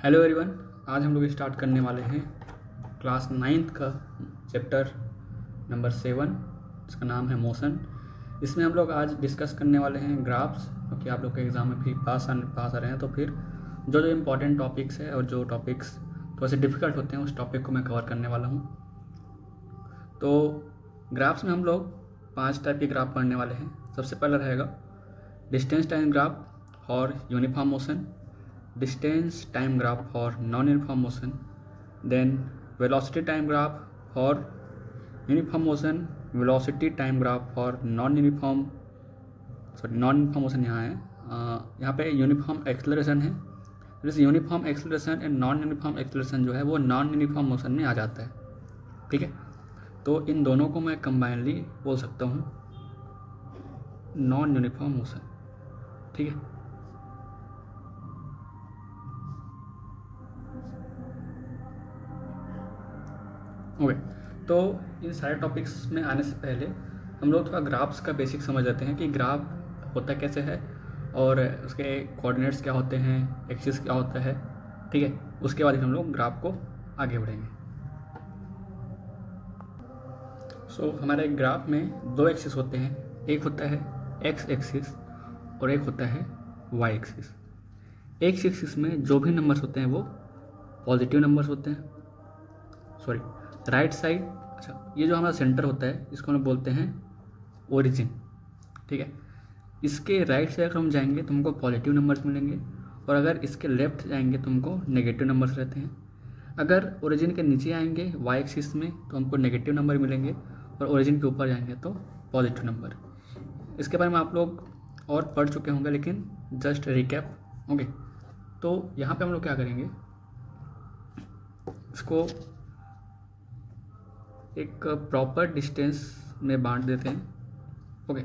Hello everyone, आज हम लोग स्टार्ट करने वाले हैं क्लास 9th का चैप्टर नंबर 7 इसका नाम है मोशन। इसमें हम लोग आज डिस्कस करने वाले हैं ग्राफ्स, क्योंकि आप लोग के एग्ज़ाम में भी पास आ रहे हैं। तो फिर जो जो इम्पोर्टेंट टॉपिक्स है और जो टॉपिक्स थोड़े से डिफ़िकल्ट होते हैं उस टॉपिक को मैं कवर करने वाला हूँ। तो ग्राफ्स में हम लोग 5 टाइप के ग्राफ पढ़ने वाले हैं। सबसे पहला रहेगा डिस्टेंस टाइम ग्राफ और uniform motion, distance time graph for non-uniform motion, then velocity time graph for uniform motion, velocity time graph for non-uniform motion यहाँ है। यहाँ पे यूनिफॉर्म एक्सेलरेशन है। जैसे uniform acceleration and non uniform acceleration जो है वो नॉन यूनिफॉर्म मोशन में आ जाता है। ठीक है, तो इन दोनों को मैं कंबाइनली बोल सकता हूँ नॉन यूनिफॉर्म मोशन। ठीक है, ओके। तो इन सारे टॉपिक्स में आने से पहले हम लोग थोड़ा ग्राफ्स का बेसिक समझ लेते हैं कि ग्राफ होता कैसे है और उसके कोऑर्डिनेट्स क्या होते हैं, एक्सिस क्या होता है। ठीक है, उसके बाद हम लोग ग्राफ को आगे बढ़ेंगे। हमारे ग्राफ में 2 एक्सिस होते हैं, एक होता है एक्स एक्सिस और एक होता है वाई एक्सिस। एक्स एक्सिस में जो भी नंबर्स होते हैं वो पॉजिटिव नंबर्स होते हैं। सॉरी, राइट साइड, अच्छा, ये जो हमारा सेंटर होता है इसको हम बोलते हैं ओरिजिन। ठीक है, इसके राइट साइड अगर हम जाएंगे तो हमको पॉजिटिव नंबर्स मिलेंगे और अगर इसके लेफ्ट जाएंगे तो हमको नेगेटिव नंबर्स रहते हैं। अगर ओरिजिन के नीचे आएंगे वाई एक्सिस में तो हमको नेगेटिव नंबर मिलेंगे और ओरिजिन के ऊपर जाएंगे तो पॉजिटिव नंबर। इसके बारे में आप लोग और पढ़ चुके होंगे, लेकिन जस्ट रिकैप। ओके, तो यहाँ पे हम लोग क्या करेंगे, इसको एक प्रॉपर डिस्टेंस में बांट देते हैं। ओके,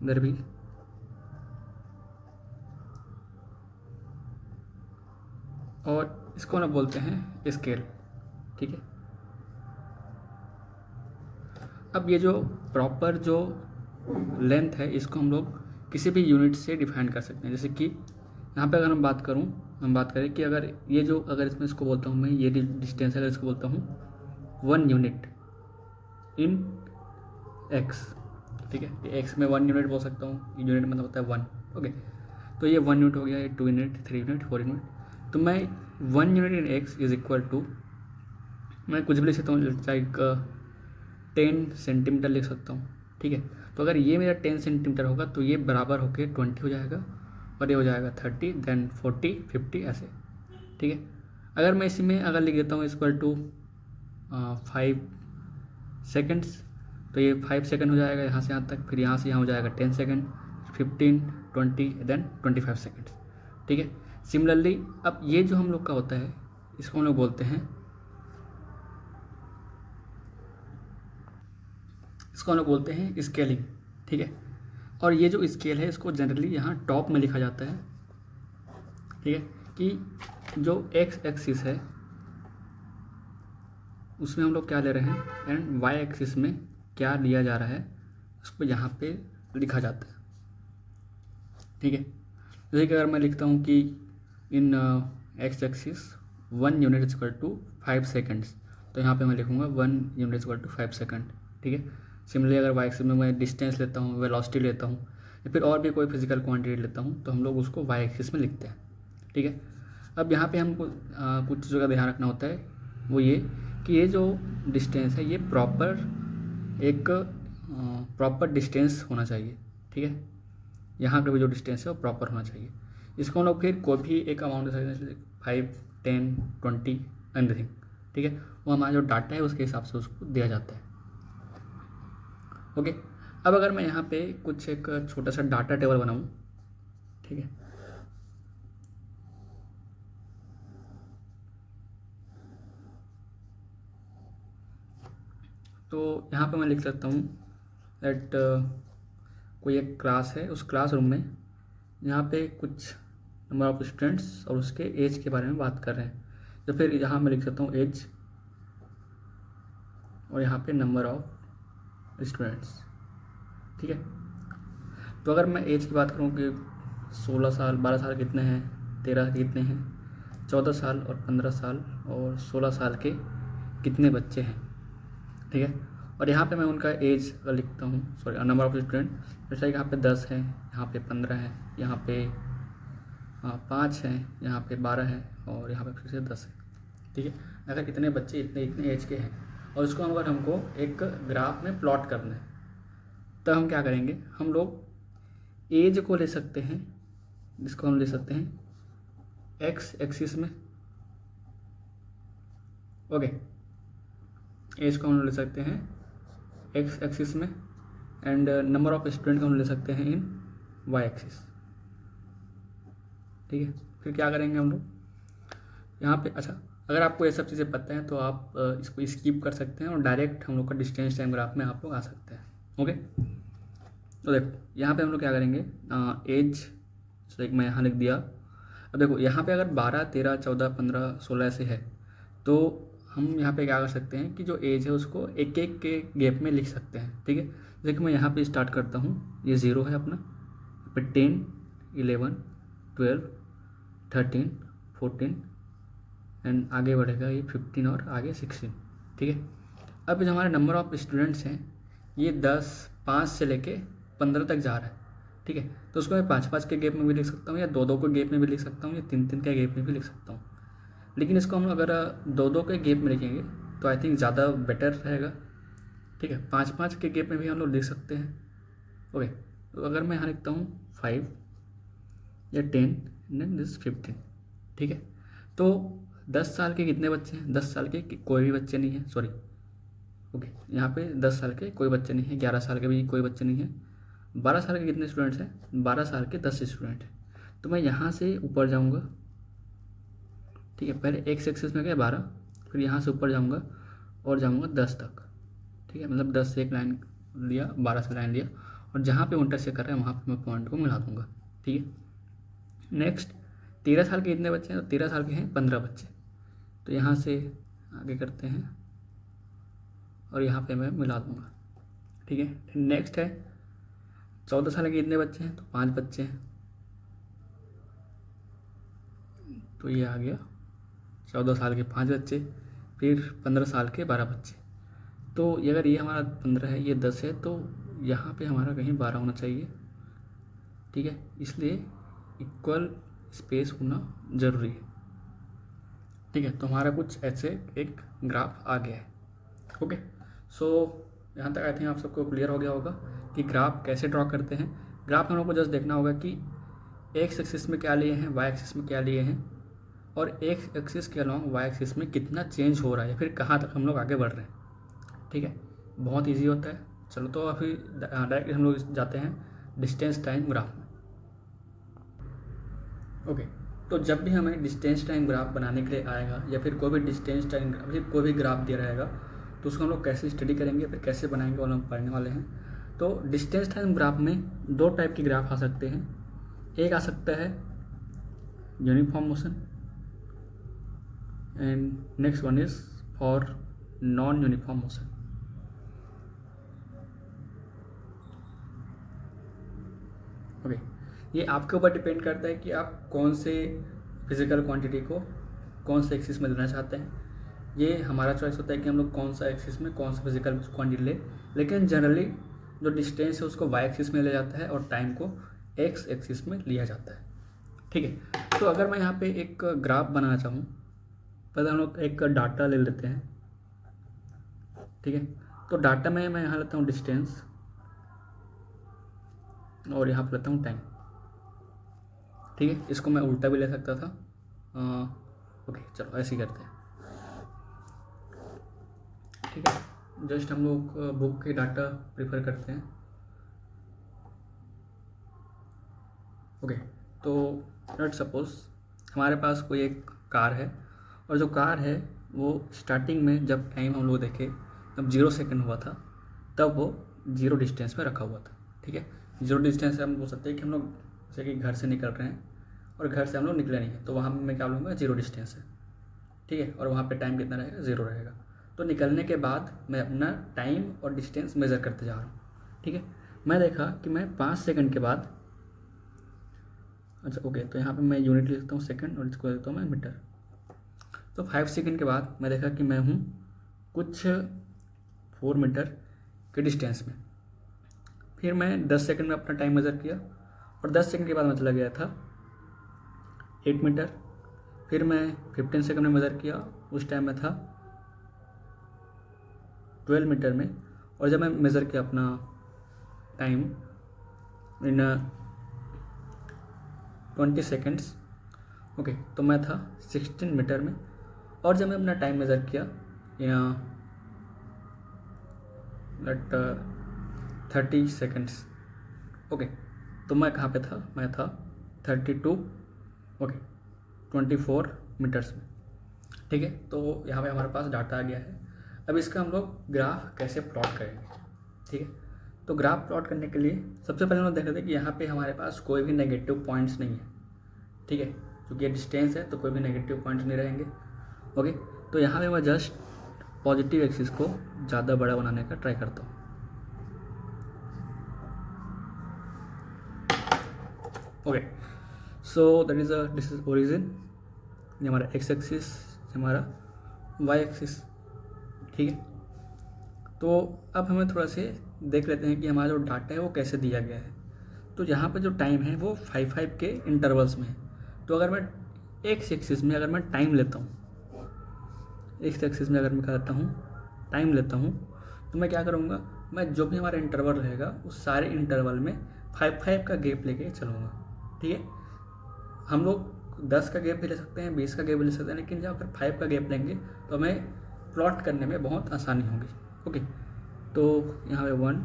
इधर भी और इसको ना बोलते हैं स्केल। ठीक है, अब ये जो प्रॉपर जो लेंथ है इसको हम लोग किसी भी यूनिट से डिफाइन कर सकते हैं। जैसे कि यहाँ पे अगर हम बात करें कि अगर इसमें इसको बोलता हूँ मैं, ये डिस्टेंस है, अगर इसको बोलता हूँ 1 यूनिट इन एक्स। ठीक है, एक्स में 1 यूनिट बोल सकता हूँ, यूनिट मतलब होता है 1। ओके, तो ये 1 यूनिट हो गया, ये 2 यूनिट, 3 यूनिट, 4 यूनिट। तो मैं 1 unit in x is equal to, मैं कुछ भी लिख सकता हूँ, लाइक 10 सेंटीमीटर लिख सकता हूँ। ठीक है, तो अगर ये मेरा 10 सेंटीमीटर होगा तो ये बराबर होके 20 हो जाएगा और ये हो जाएगा 30, देन 40, 50 ऐसे। ठीक है, अगर मैं इसमें अगर लिख देता हूँ इक्वल टू 5 सेकेंड्स तो ये 5 सेकेंड हो जाएगा यहाँ से यहाँ तक, फिर यहाँ से यहाँ हो जाएगा 10 सेकेंड, 15, 20, देन 25 सेकेंड्स। ठीक है, सिमिलरली अब ये जो हम लोग का होता है इसको हम लोग बोलते हैं, स्केलिंग। ठीक है, और ये जो स्केल है इसको जनरली यहाँ टॉप में लिखा जाता है। ठीक है, कि जो एक्स एक्सिस है उसमें हम लोग क्या ले रहे हैं एंड वाई एक्सिस में क्या लिया जा रहा है उसको यहाँ पे लिखा जाता है। ठीक है, जैसे कि अगर मैं लिखता हूँ कि in x axis 1 unit is equal to 5 seconds, तो यहाँ पे मैं लिखूँगा 1 unit is equal to 5 second. ठीक है, सिमिलरली अगर वाई एक्सिस में मैं डिस्टेंस लेता हूँ, वेलोसिटी लेता हूँ या फिर और भी कोई फिजिकल क्वांटिटी लेता हूँ तो हम लोग उसको वाई एक्सिस में लिखते हैं। ठीक है, अब यहाँ पे हमको कुछ चीज़ों का ध्यान रखना होता है, वो ये कि ये जो डिस्टेंस है ये प्रॉपर डिस्टेंस होना चाहिए। ठीक है, यहाँ का भी जो डिस्टेंस है वो प्रॉपर होना चाहिए। इसको हम लोग फिर कोई भी एक अमाउंट दे सकते हैं, 5, 10, 20 एनीथिंग। ठीक है, वो हमारा जो डाटा है उसके हिसाब से उसको दिया जाता है। ओके, अब अगर मैं यहाँ पे कुछ एक छोटा सा डाटा टेबल बनाऊँ, ठीक है, तो यहाँ पे मैं लिख सकता हूँ दैट कोई एक क्लास है, उस क्लासरूम में यहाँ पे कुछ नंबर ऑफ स्टूडेंट्स और उसके एज के बारे में बात कर रहे हैं। तो फिर यहाँ मैं लिख सकता हूँ एज और यहाँ पे नंबर ऑफ स्टूडेंट्स। ठीक है, तो अगर मैं एज की बात करूँ कि 16 साल, 12 साल कितने हैं, 13 कितने हैं, 14 साल और 15 साल और 16 साल के कितने बच्चे हैं, ठीक है। और यहाँ पे मैं उनका एज लिखता हूँ, सॉरी नंबर ऑफ स्टूडेंट, जैसा कि यहाँ पे 10 है, यहाँ पे 15 है, यहाँ पे 5 है, यहाँ पे 12 है और यहाँ पे फिर से 10 है, ठीक है। अगर इतने बच्चे इतने इतने एज के हैं और उसको अगर हमको एक ग्राफ में प्लॉट करना है तो हम क्या करेंगे, हम लोग एज को ले सकते हैं, जिसको हम ले सकते हैं एक्स एक्सिस में, ओके, एज को हम ले सकते हैं एक्स एक्सिस में एंड नंबर ऑफ स्टूडेंट को हम ले सकते हैं इन वाई एक्सिस, ठीक है। फिर क्या करेंगे हम लोग यहाँ पे, अच्छा अगर आपको ये सब चीज़ें पता है तो आप इसको स्किप कर सकते हैं और डायरेक्ट हम लोग का डिस्टेंस टाइम ग्राफ में आप लोग आ सकते हैं, ओके। तो देखो यहाँ पे हम लोग क्या करेंगे, एज तो एक मैं यहाँ लिख दिया। अब देखो यहाँ पे अगर 12, 13, 14, 15, 16 ऐसे है तो हम यहाँ पे क्या कर सकते हैं कि जो एज है उसको एक एक के गैप में लिख सकते हैं, ठीक है। जैसे कि मैं यहाँ पे स्टार्ट करता हूँ, ये 0 है अपना, यहाँ पे 10, 11, 12, 13, 14 एंड आगे बढ़ेगा ये 15 और आगे 16, ठीक है। अब जो हमारे नंबर ऑफ स्टूडेंट्स हैं ये 10, 5 से लेके 15 तक जा रहा है, ठीक है। तो उसको मैं 5-5 के गैप में भी लिख सकता हूँ या 2-2 के गैप में भी लिख सकता हूँ या 3-3 के गैप में भी लिख सकता हूँ। लेकिन इसको हम अगर 2-2 के गैप में लिखेंगे तो आई थिंक ज़्यादा बेटर रहेगा, ठीक है। 5-5 के गैप में भी हम लोग लिख सकते हैं, ओके। तो अगर मैं यहाँ लिखता हूँ 5 या 10 देन दिस 15, ठीक है। तो 10 साल के कितने बच्चे हैं, 10 साल के कोई भी बच्चे नहीं है, सॉरी, ओके। यहाँ पे 10 साल के कोई बच्चे नहीं है, 11 साल के भी कोई बच्चे नहीं है, 12 साल के कितने स्टूडेंट्स हैं, 12 साल के 10 स्टूडेंट हैं। तो मैं यहाँ से ऊपर जाऊँगा, ठीक है। पहले एक्स एक्सिस में गया 12, फिर यहाँ से ऊपर जाऊँगा और जाऊँगा 10 तक, ठीक है। मतलब 10 से एक लाइन लिया, 12 से लाइन लिया और जहाँ पे इंटरसेक्ट कर रहे हैं वहाँ पे मैं पॉइंट को मिला दूँगा, ठीक है। नेक्स्ट 13 साल के कितने बच्चे हैं, तो 13 साल के हैं 15 बच्चे, तो यहाँ से आगे करते हैं और यहाँ पे मैं मिला दूँगा, ठीक है। नेक्स्ट है 14 साल के कितने बच्चे हैं, तो 5 बच्चे हैं, तो ये आ गया 14 साल के 5 बच्चे, फिर 15 साल के 12 बच्चे। तो अगर ये हमारा 15 है, ये 10 है, तो यहाँ पे हमारा कहीं 12 होना चाहिए, ठीक है। इसलिए इक्वल स्पेस होना ज़रूरी है, ठीक है। तो हमारा कुछ ऐसे एक ग्राफ आ गया है, ओके। सो यहाँ तक आई थिंक आप सबको क्लियर हो गया होगा कि ग्राफ कैसे ड्रॉ करते हैं। ग्राफ में हम लोग को जस्ट देखना होगा कि एक्स एक्सिस में क्या लिए हैं, वाई एक्सिस में क्या लिए हैं और एक्स एक्सिस के अलॉन्ग वाई एक्सिस में कितना चेंज हो रहा है, फिर कहाँ तक हम लोग आगे बढ़ रहे हैं, ठीक है। बहुत ईजी होता है। चलो तो अभी डायरेक्ट हम लोग जाते हैं डिस्टेंस टाइम ग्राफ में, ओके। तो जब भी हमें डिस्टेंस टाइम ग्राफ बनाने के लिए आएगा या फिर कोई भी डिस्टेंस टाइम कोई भी ग्राफ दिया रहेगा तो उसको हम लोग कैसे स्टडी करेंगे, फिर कैसे बनाएंगे, वो हम पढ़ने वाले हैं। तो डिस्टेंस टाइम ग्राफ में 2 टाइप के ग्राफ आ सकते हैं। एक आ सकता है uniform motion and next one is for non uniform motion, okay. ये आपके ऊपर डिपेंड करता है कि आप कौन से फिजिकल क्वांटिटी को कौन से एक्सिस में लेना चाहते हैं। ये हमारा चॉइस होता है कि हम लोग कौन सा एक्सिस में कौन सा फिजिकल क्वांटिटी ले, लेकिन जनरली जो डिस्टेंस है उसको वाई एक्सिस में लिया जाता है और टाइम को एक्स एक्सिस में लिया जाता है, ठीक है। तो अगर मैं यहाँ पे एक ग्राफ बनाना चाहूँ, पहले हम लोग एक डाटा ले लेते हैं, ठीक है। तो डाटा में मैं यहाँ लेता हूँ डिस्टेंस और यहाँ पर लेता हूँ टाइम, ठीक है। इसको मैं उल्टा भी ले सकता था, ओके चलो ऐसे ही करते हैं, ठीक है। जस्ट हम लोग बुक के डाटा प्रेफर करते हैं, ओके। तो लेट्स सपोज हमारे पास कोई एक कार है और जो कार है वो स्टार्टिंग में जब टाइम हम लोग देखे जब 0 सेकंड हुआ था तब वो 0 डिस्टेंस पे रखा हुआ था, ठीक है। 0 डिस्टेंस से हम बोल सकते हैं कि हम लोग जैसे कि घर से निकल रहे हैं और घर से हम लोग निकले नहीं है तो वहाँ मैं क्या लूँगा 0 डिस्टेंस है, ठीक है। और वहाँ पे टाइम कितना रहेगा 0 रहेगा। तो निकलने के बाद मैं अपना टाइम और डिस्टेंस मेज़र करते जा रहा हूँ, ठीक है। मैं देखा कि मैं 5 सेकंड के बाद, अच्छा ओके, तो यहाँ पे मैं यूनिट लिखता हूँ सेकंड और इसको लिखता हूँ मैं मीटर, तो 5 सेकंड के बाद मैं देखा कि मैं हूँ कुछ 4 मीटर के डिस्टेंस में। फिर मैं 10 सेकंड में अपना टाइम मेज़र किया और 10 सेकंड के बाद मैं चला गया था 8 मीटर। फिर मैं 15 सेकंड में मेज़र किया, उस टाइम में था 12 मीटर में। और जब मैं मेज़र किया अपना टाइम इन 20 सेकेंड्स, ओके, तो मैं था 16 मीटर में। और जब मैं अपना टाइम मेज़र किया या 30 सेकेंड्स, ओके, तो मैं कहाँ पे था, मैं था 32, ओके, 24 मीटर्स में। ठीक है, तो यहाँ पे हमारे पास डाटा आ गया है। अब इसका हम लोग ग्राफ कैसे प्लॉट करेंगे। ठीक है, तो ग्राफ प्लॉट करने के लिए सबसे पहले हम लोग देख रहे थे कि यहाँ पे हमारे पास कोई भी नेगेटिव पॉइंट्स नहीं है। ठीक है, क्योंकि ये डिस्टेंस है तो कोई भी नेगेटिव पॉइंट्स नहीं रहेंगे। ओके, तो यहाँ पे मैं जस्ट पॉजिटिव एक्सिस को ज़्यादा बड़ा बनाने का ट्राई करता हूँ। Okay, so that is this is origin, ये हमारा एक्स एक्सिस, हमारा वाई एक्सिस। ठीक है, तो अब हमें थोड़ा से देख लेते हैं कि हमारा जो डाटा है वो कैसे दिया गया है। तो यहाँ पर जो टाइम है वो 5 के इंटरवल्स में है। तो अगर मैं एक्स एक्सिस में अगर मैं टाइम लेता हूँ, एक्स एक्सिस में अगर मैं करता हूँ टाइम लेता हूँ, तो मैं क्या करूँगा, मैं जो भी हमारा इंटरवल रहेगा उस सारे इंटरवल में 5 का गैप लेके चलूँगा। ठीक है, हम लोग 10 का गैप भी ले सकते हैं, 20 का गैप भी ले सकते हैं, लेकिन जब अगर 5 का गैप लेंगे तो हमें प्लॉट करने में बहुत आसानी होगी। ओके, तो यहाँ पे 1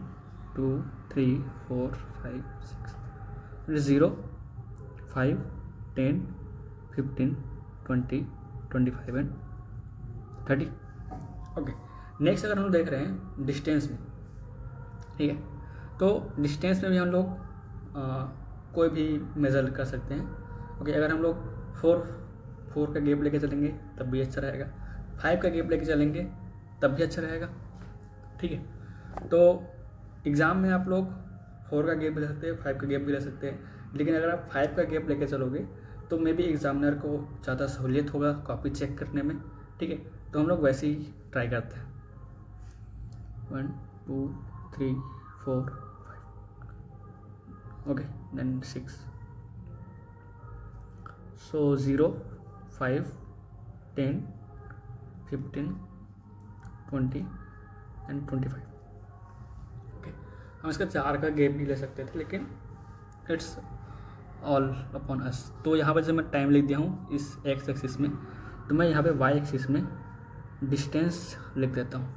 2 3 4 5 6 0 5 10 15 20 25 एंड 30। ओके, नेक्स्ट अगर हम लोग देख रहे हैं डिस्टेंस में। ठीक है, तो डिस्टेंस में भी हम लोग कोई भी मेज़र कर सकते हैं। ओके, अगर हम लोग 4 का गैप लेके चलेंगे तब भी अच्छा रहेगा, 5 का गैप लेके चलेंगे तब भी अच्छा रहेगा। ठीक है, तो एग्ज़ाम में आप लोग 4 का गैप भी ले सकते हैं, 5 का गैप भी ले सकते हैं, लेकिन अगर आप 5 का गैप लेके चलोगे तो मे बी एग्जामिनर को ज़्यादा सहूलियत होगा कॉपी चेक करने में। ठीक है, तो हम लोग वैसे ही ट्राई करते हैं। 1 2 3 4 5, okay, then 6, so 0 5 10 15 20 and 25। Okay, हम इसका 4 का गैप भी ले सकते थे, लेकिन इट्स ऑल अपॉन अस। तो यहाँ पर जब मैं टाइम लिख दिया हूँ इस एक्स एक्सिस में, तो मैं यहाँ पे वाई एक्सिस में डिस्टेंस लिख देता हूँ।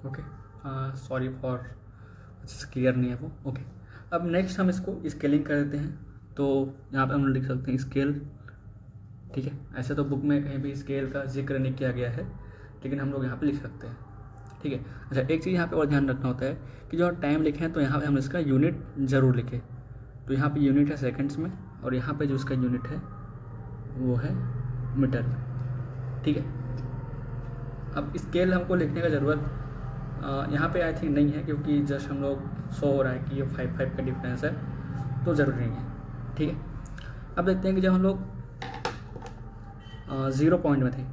ओके, सॉरी फॉर क्लियर नहीं है वो। ओके, अब नेक्स्ट हम इसको स्केलिंग कर देते हैं। तो यहाँ पे हम लिख सकते हैं स्केल। ठीक है, ऐसे तो बुक में कहीं भी स्केल का जिक्र नहीं किया गया है, लेकिन हम लोग यहाँ पे लिख सकते हैं। ठीक है, अच्छा, एक चीज़ यहाँ पे और ध्यान रखना होता है कि जो टाइम लिखे हैं तो यहाँ पे हम इसका यूनिट ज़रूर लिखें। तो यहाँ पे यूनिट है सेकंड्स में, और यहाँ पे जो इसका यूनिट है वो है मीटर में। ठीक है, अब स्केल हमको लिखने का ज़रूरत यहाँ पे आई थिंक नहीं है, क्योंकि जस्ट हम लोग शो हो रहा है कि ये 5 का डिफरेंस है, तो ज़रूरी नहीं है। ठीक है, अब देखते हैं कि जब हम लोग 0 पॉइंट में थे,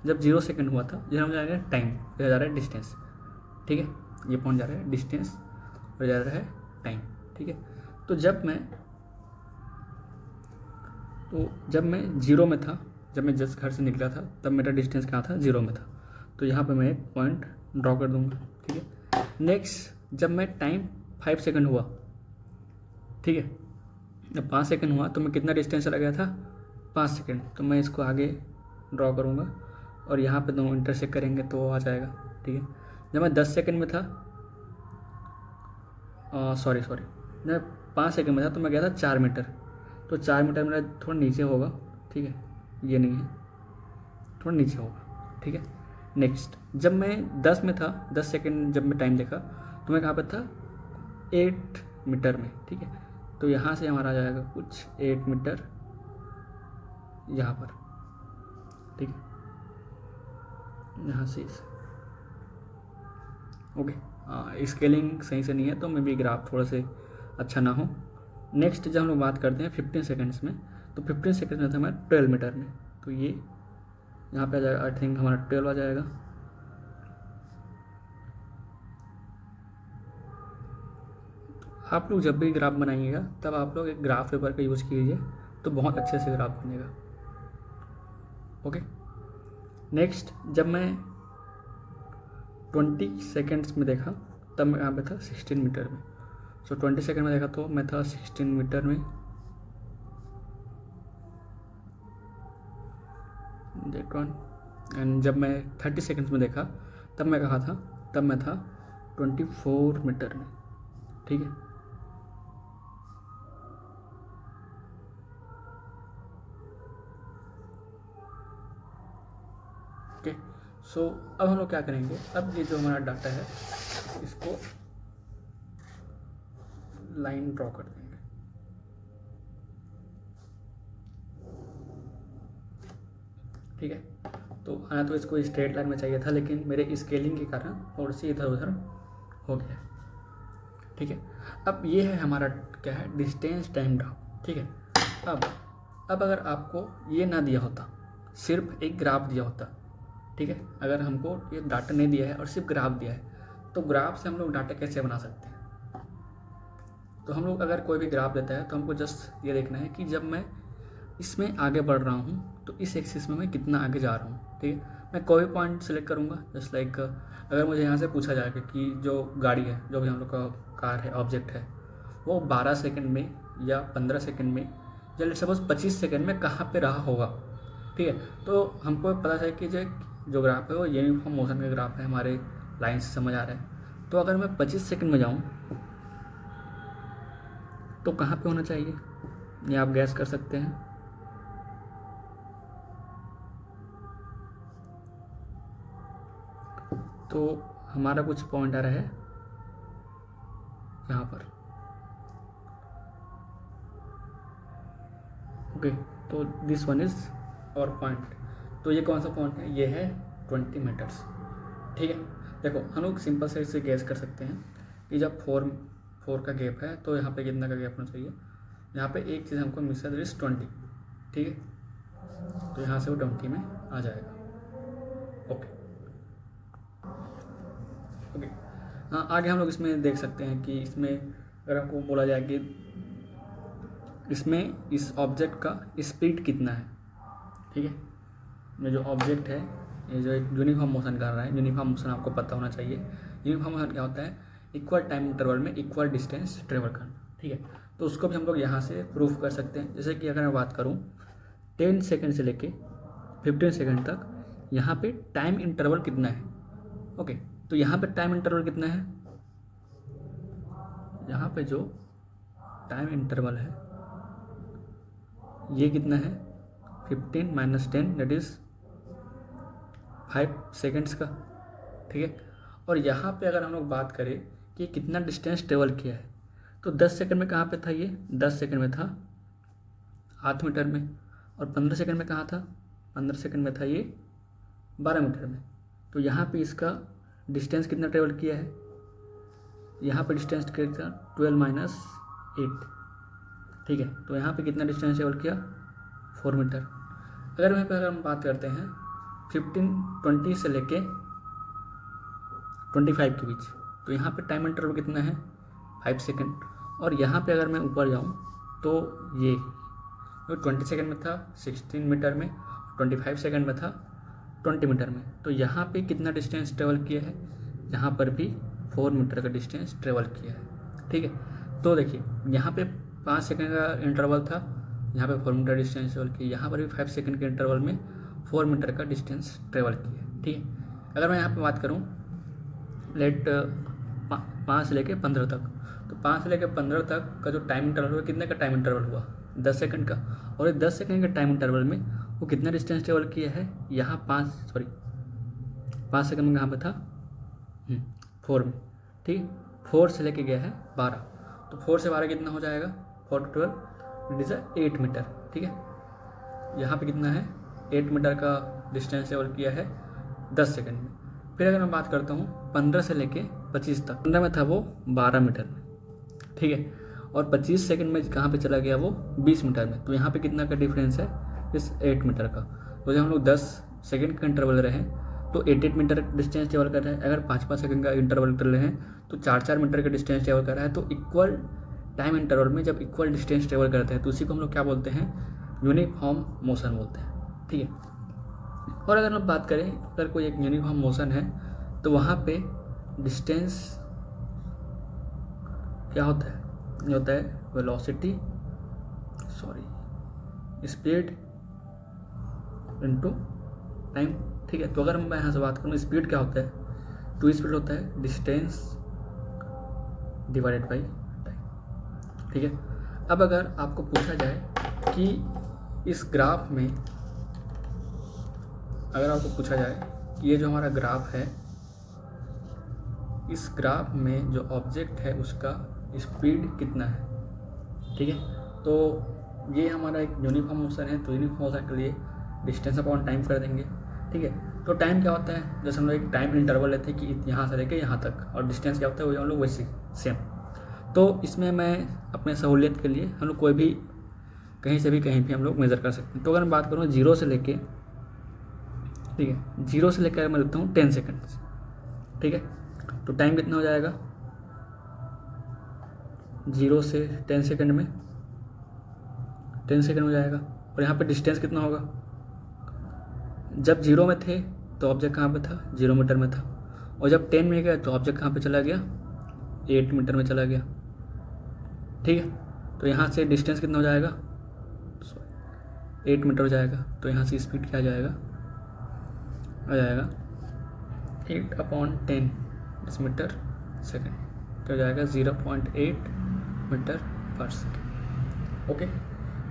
जब 0 सेकंड हुआ था, जब हम जा रहे हैं टाइम, फिर जा रहा है डिस्टेंस। ठीक है, ये पॉइंट जा रहा है डिस्टेंस और जा रहा है टाइम। ठीक है, तो जब मैं 0 में था, जब मैं जस्ट घर से निकला था, तब मेरा डिस्टेंस कहाँ था, 0 में था। तो यहाँ पे मैं एक पॉइंट ड्रॉ कर दूंगा। ठीक है, नेक्स्ट जब मैं टाइम 5 सेकंड हुआ, ठीक है, जब 5 सेकंड हुआ तो मैं कितना डिस्टेंस चला गया था, 5 सेकंड। तो मैं इसको आगे ड्रॉ करूँगा और यहाँ पे दोनों इंटरसेक्ट करेंगे तो आ जाएगा। ठीक है, जब मैं 10 सेकंड में था, सॉरी जब 5 सेकंड में था तो मैं गया था 4 मीटर। तो 4 मीटर मेरा थोड़ा नीचे होगा। ठीक है, ये नहीं है, थोड़ा नीचे होगा। ठीक है, नेक्स्ट जब मैं 10 में था, 10 सेकंड जब मैं टाइम देखा तो मैं कहाँ पर था, 8 मीटर में। ठीक है, तो यहाँ से हमारा आ जाएगा कुछ 8 मीटर यहाँ पर। ठीक है, यहाँ से ओके, स्केलिंग सही से नहीं है तो मे बी ग्राफ थोड़ा से अच्छा ना हो। नेक्स्ट जब हम लोग बात करते हैं 15 सेकेंड्स में, तो 15 सेकेंड्स में था हमारा 12 मीटर में, तो ये यहाँ पे आ जाएगा, आई थिंक हमारा 12 आ जाएगा। आप लोग जब भी ग्राफ बनाइएगा तब आप लोग एक ग्राफ पेपर का यूज़ कीजिए, तो बहुत अच्छे से ग्राफ बनेगा। ओके, नेक्स्ट जब मैं 20 सेकेंड्स में देखा तब मैं यहाँ पे था 16 मीटर में। सो 20 सेकेंड में देखा तो मैं था 16 मीटर में, that one। एंड जब मैं 30 सेकेंड्स में देखा तब मैं कहा था, तब मैं था 24 मीटर में। ठीक है, ओके। सो अब हम लोग क्या करेंगे, अब ये जो हमारा डाटा है इसको लाइन ड्रॉ कर देंगे। ठीक है, तो आना तो इसको स्ट्रेट लाइन में चाहिए था, लेकिन मेरे स्केलिंग के कारण थोड़ी सी इधर उधर हो गया। ठीक है, अब ये है हमारा क्या है, डिस्टेंस टाइम ग्राफ। ठीक है, अब अगर आपको ये ना दिया होता, सिर्फ एक ग्राफ दिया होता, ठीक है, अगर हमको ये डाटा नहीं दिया है और सिर्फ ग्राफ दिया है, तो ग्राफ से हम लोग डाटा कैसे बना सकते हैं। तो हम लोग अगर कोई भी ग्राफ देता है तो हमको जस्ट ये देखना है कि जब मैं इसमें आगे बढ़ रहा हूँ तो इस एक्सिस में मैं कितना आगे जा रहा हूँ। ठीक है, मैं कोई भी पॉइंट सेलेक्ट करूँगा, जस्ट लाइक अगर मुझे यहाँ से पूछा जाएगा कि जो गाड़ी है, जो भी हम लोग का कार है, ऑब्जेक्ट है, वो 12 सेकंड में या 15 सेकंड में या लेट्स सपोज 25 सेकंड में कहाँ पे रहा होगा। ठीक है, तो हमको पता चले कि जो ग्राफ है वो यूनिफॉर्म मोशन का ग्राफ है, हमारे लाइन से समझ आ रहा है। तो अगर मैं 25 सेकंड में जाऊँ तो कहाँ पे होना चाहिए, ये आप गैस कर सकते हैं। तो हमारा कुछ पॉइंट आ रहा है यहाँ पर। ओके, तो दिस वन इज और पॉइंट। तो ये कौन सा पॉइंट है, ये है 20 मीटर्स। ठीक है, देखो हम लोग सिंपल से इसे गैस कर सकते हैं कि जब 4 का गैप है तो यहाँ पे कितना का गैप होना चाहिए। यहाँ पे एक चीज़ हमको मिस है, 20। ठीक है, तो यहाँ से वो 20 में आ जाएगा। ओके ओके, हाँ, आगे हम लोग इसमें देख सकते हैं कि इसमें अगर हमको बोला जाए कि इसमें इस ऑब्जेक्ट का स्पीड कितना है। ठीक है, ये जो ऑब्जेक्ट है, ये जो एक यूनिफॉर्म मोशन कर रहा है, यूनिफॉर्म मोशन आपको पता होना चाहिए। यूनिफॉर्म मोशन क्या होता है, इक्वल टाइम इंटरवल में इक्वल डिस्टेंस ट्रेवल करना। ठीक है, तो उसको भी हम लोग यहाँ से प्रूफ कर सकते हैं। जैसे कि अगर मैं बात करूँ 10 सेकेंड से लेके 15 सेकेंड तक, यहाँ पे टाइम इंटरवल कितना है। ओके, तो यहाँ पे टाइम इंटरवल कितना है, यहाँ पे जो टाइम इंटरवल है ये कितना है, 15 - 10 दैट इज़ 5 सेकेंड्स का। ठीक है, और यहाँ पे अगर हम लोग बात करें कि कितना डिस्टेंस ट्रेवल किया है, तो 10 सेकेंड में कहाँ पे था, ये 10 सेकेंड में था 8 मीटर में, और 15 सेकेंड में कहाँ था, 15 सेकेंड में था ये 12 मीटर में। तो यहाँ पे इसका डिस्टेंस कितना ट्रेवल किया है, यहाँ पे डिस्टेंस कितना 12 - 8। ठीक है, तो यहाँ पे कितना डिस्टेंस ट्रेवल किया, 4 मीटर। अगर वहीं पर अगर हम बात करते हैं 20 से लेके 25 के बीच, तो यहाँ पे टाइम इंटरवल कितना है, 5 सेकेंड। और यहाँ पे अगर मैं ऊपर जाऊँ तो ये तो 20 सेकेंड में था 16 मीटर में, 25 सेकेंड में था 20 मीटर में। तो यहाँ पे कितना डिस्टेंस ट्रेवल किया है, यहाँ पर भी 4 मीटर का डिस्टेंस ट्रेवल किया है। ठीक है, तो देखिए यहाँ पे 5 सेकेंड का इंटरवल था, यहाँ पे 4 मीटर डिस्टेंस ट्रेवल किया, यहाँ पर भी 5 सेकेंड के इंटरवल में 4 मीटर का डिस्टेंस ट्रेवल किया। ठीक है, अगर मैं यहाँ पे बात करूँ लेट 5 से लेके 15 तक, तो 5 से लेके 15 तक का जो टाइम इंटरवल हुआ, कितने का टाइम इंटरवल हुआ, 10 सेकंड का। और ये 10 सेकंड के टाइम इंटरवल में वो कितना डिस्टेंस ट्रेवल किया है, यहाँ 5 सेकंड में कहाँ पे था, 4 में। ठीक, 4 से लेके गया है 12, तो 4 से 12 कितना हो जाएगा, 4 to 12 इट इज़ 8 मीटर। ठीक है, यहाँ पे कितना है, 8 मीटर का डिस्टेंस ट्रेवल किया है 10 सेकंड में। फिर अगर मैं बात करता हूँ 15 से लेके 25 तक, 15 में था वो 12 मीटर में। ठीक है, और 25 सेकंड में कहाँ पे चला गया वो 20 मीटर में। तो यहाँ पे कितना का डिफरेंस है, इस 8 मीटर का। तो जब हम लोग 10 सेकंड का इंटरवल रहे तो 8 मीटर डिस्टेंस ट्रेवल कर रहा है। अगर 5 सेकंड का इंटरवल कर रहे हैं तो 4 मीटर का डिस्टेंस ट्रेवल कर रहा है। तो इक्वल टाइम इंटरवल में जब इक्वल डिस्टेंस ट्रेवल करते हैं तो उसी को हम लोग क्या बोलते हैं, यूनिफॉर्म मोशन बोलते हैं। ठीक है। और अगर हम बात करें, अगर कोई एक यूनिफॉर्म मोशन है तो वहाँ पे डिस्टेंस क्या होता है, ये होता है वेलोसिटी स्पीड इनटू टाइम। ठीक है। तो अगर मैं यहाँ से बात करूँ, स्पीड क्या होता है, टू स्पीड होता है डिस्टेंस डिवाइडेड बाई टाइम। ठीक है। अब अगर आपको पूछा जाए कि इस ग्राफ में, अगर आपको पूछा जाए कि ये जो हमारा ग्राफ है, इस ग्राफ में जो ऑब्जेक्ट है उसका स्पीड कितना है। ठीक है। तो ये हमारा एक यूनिफॉर्म मोशन है, तो यूनिफॉर्म मोशन के लिए डिस्टेंस अपॉन टाइम कर देंगे। ठीक है। तो टाइम क्या होता है, जैसे हम लोग एक टाइम इंटरवल लेते हैं कि यहाँ से लेके यहाँ तक, और डिस्टेंस क्या होता है वही हम लोग वैसे सेम। तो इसमें मैं अपने सहूलियत के लिए हम लोग कोई भी कहीं से भी कहीं भी हम लोग मेज़र कर सकते हैं। तो अगर मैं बात करूँ 0 से लेके, ठीक है, 0 से लेकर मैं लेता हूँ 10 सेकेंड्स। ठीक है। तो टाइम कितना हो जाएगा, 0 से 10 सेकेंड में 10 सेकेंड हो जाएगा। और यहाँ पे डिस्टेंस कितना होगा, जब 0 में थे तो ऑब्जेक्ट कहाँ पे था, 0 मीटर में था, और जब 10 में गया तो ऑब्जेक्ट कहाँ पे चला गया, 8 मीटर में चला गया। ठीक है। तो यहाँ से डिस्टेंस कितना हो जाएगा, 8 मीटर हो जाएगा। तो यहाँ से स्पीड क्या आ जाएगा, 8/10 मीटर सेकेंड, तो हो जाएगा 0.8 मीटर पर सेकेंड। ओके।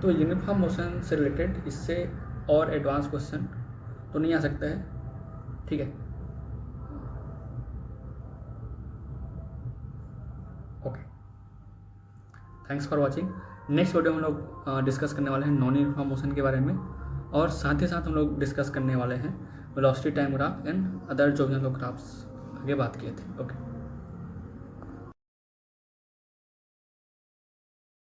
तो यूनिफॉर्म मोशन से रिलेटेड इससे और एडवांस क्वेश्चन तो नहीं आ सकता है। ठीक है। Okay, thanks for watching. Next video में हम लोग डिस्कस करने वाले हैं नॉन यूनिफॉर्म मोशन के बारे में, और साथ ही साथ हम लोग डिस्कस करने वाले हैं velocity time graph and other जो भी हम लोग ग्राफ्स आगे बात किए थे। ओके।